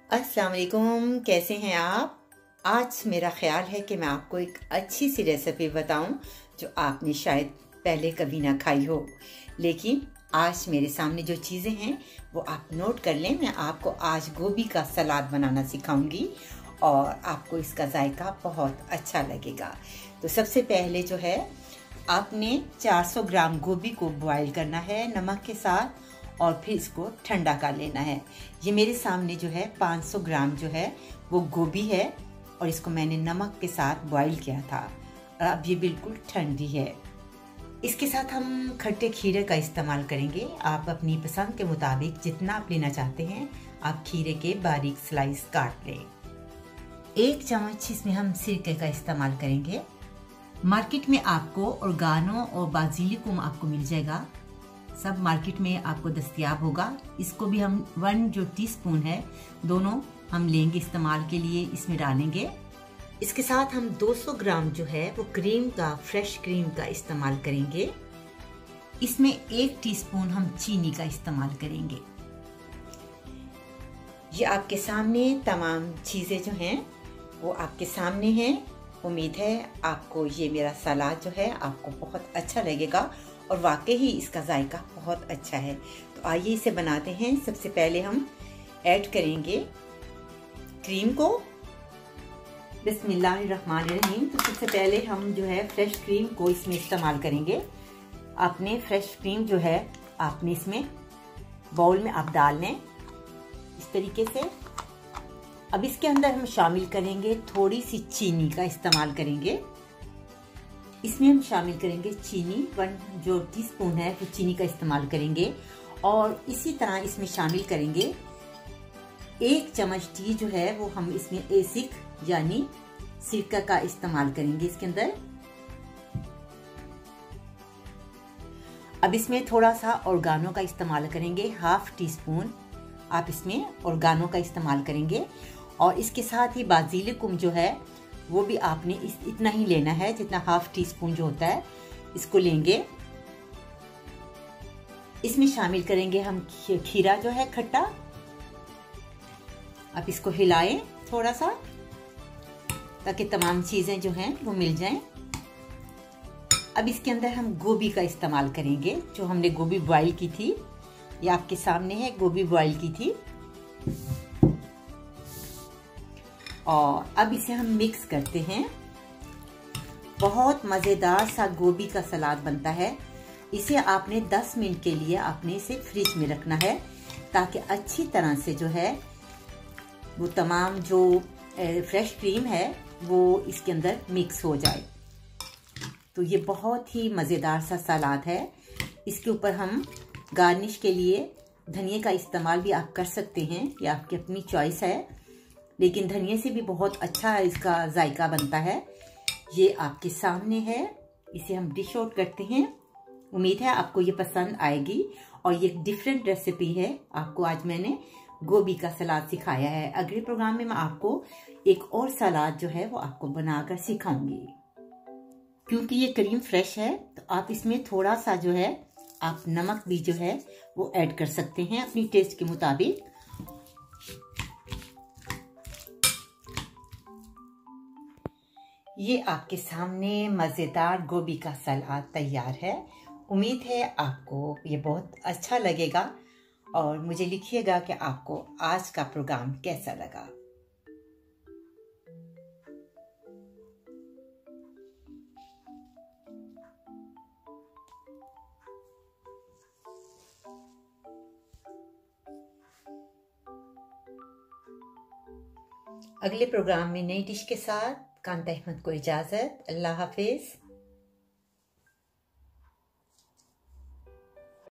अस्सलाम वालेकुम, कैसे हैं आप। आज मेरा ख्याल है कि मैं आपको एक अच्छी सी रेसिपी बताऊं जो आपने शायद पहले कभी ना खाई हो, लेकिन आज मेरे सामने जो चीज़ें हैं वो आप नोट कर लें। मैं आपको आज गोभी का सलाद बनाना सिखाऊंगी और आपको इसका जायका बहुत अच्छा लगेगा। तो सबसे पहले जो है आपने 400 ग्राम गोभी को बॉईल करना है नमक के साथ और फिर इसको ठंडा कर लेना है। ये मेरे सामने जो है 500 ग्राम जो है वो गोभी है और इसको मैंने नमक के साथ बॉईल किया था और अब ये बिल्कुल ठंडी है। इसके साथ हम खट्टे खीरे का इस्तेमाल करेंगे। आप अपनी पसंद के मुताबिक जितना आप लेना चाहते हैं आप खीरे के बारीक स्लाइस काट लें। 1 चम्मच इसमें हम सिरके का इस्तेमाल करेंगे। मार्केट में आपको ऑर्गानो और बाजिलिकुम आपको मिल जाएगा, सब मार्केट में आपको दस्तयाब होगा। इसको भी हम 1 जो टीस्पून है दोनों हम लेंगे इस्तेमाल के लिए, इसमें डालेंगे। इसके साथ हम 200 ग्राम जो है वो क्रीम का, फ्रेश क्रीम का इस्तेमाल करेंगे। इसमें 1 टीस्पून हम चीनी का इस्तेमाल करेंगे। ये आपके सामने तमाम चीज़ें जो हैं वो आपके सामने हैं। उम्मीद है आपको ये मेरा सलाद जो है आपको बहुत अच्छा लगेगा और वाकई ही इसका जायका बहुत अच्छा है। तो आइए इसे बनाते हैं। सबसे पहले हम ऐड करेंगे क्रीम को। बिस्मिल्लाहिर्रहमानिर्रहीम। तो सबसे पहले हम जो है फ्रेश क्रीम को इसमें इस्तेमाल करेंगे। आपने फ्रेश क्रीम जो है आपने इसमें बाउल में आप डाल लें इस तरीके से। अब इसके अंदर हम शामिल करेंगे थोड़ी सी चीनी का इस्तेमाल करेंगे। इसमें हम शामिल करेंगे चीनी, 1 जो टीस्पून है वो चीनी का इस्तेमाल करेंगे और इसी तरह इसमें शामिल करेंगे 1 चम्मच टी जो है वो हम इसमें एसिक यानी सिरका का इस्तेमाल करेंगे इसके अंदर। अब इसमें थोड़ा सा ऑर्गानो का इस्तेमाल करेंगे, 1/2 टीस्पून आप इसमें ऑर्गानो का इस्तेमाल करेंगे और इसके साथ ही बाजिलिकुम जो है वो भी आपने इतना ही लेना है जितना 1/2 टीस्पून जो होता है इसको लेंगे। इसमें शामिल करेंगे हम खीरा जो है खट्टा। आप इसको हिलाएं थोड़ा सा ताकि तमाम चीजें जो हैं वो मिल जाएं। अब इसके अंदर हम गोभी का इस्तेमाल करेंगे। जो हमने गोभी बॉईल की थी, ये आपके सामने है, गोभी बॉईल की थी। और अब इसे हम मिक्स करते हैं। बहुत मज़ेदार सा गोभी का सलाद बनता है। इसे आपने 10 मिनट के लिए आपने इसे फ्रिज में रखना है ताकि अच्छी तरह से जो है वो तमाम जो फ्रेश क्रीम है वो इसके अंदर मिक्स हो जाए। तो ये बहुत ही मज़ेदार सा सलाद है। इसके ऊपर हम गार्निश के लिए धनिया का इस्तेमाल भी आप कर सकते हैं, ये आपकी अपनी चॉइस है, लेकिन धनिया से भी बहुत अच्छा इसका जायका बनता है। ये आपके सामने है, इसे हम डिश आउट करते हैं। उम्मीद है आपको ये पसंद आएगी और ये डिफरेंट रेसिपी है। आपको आज मैंने गोभी का सलाद सिखाया है। अगले प्रोग्राम में मैं आपको एक और सलाद जो है वो आपको बनाकर सिखाऊंगी। क्योंकि ये क्रीम फ्रेश है तो आप इसमें थोड़ा सा जो है आप नमक भी जो है वो ऐड कर सकते हैं अपनी टेस्ट के मुताबिक। ये आपके सामने मज़ेदार गोभी का सलाद तैयार है। उम्मीद है आपको ये बहुत अच्छा लगेगा और मुझे लिखिएगा कि आपको आज का प्रोग्राम कैसा लगा। अगले प्रोग्राम में नई डिश के साथ कांता अहमद को इजाज़त। अल्लाह हाफिज़।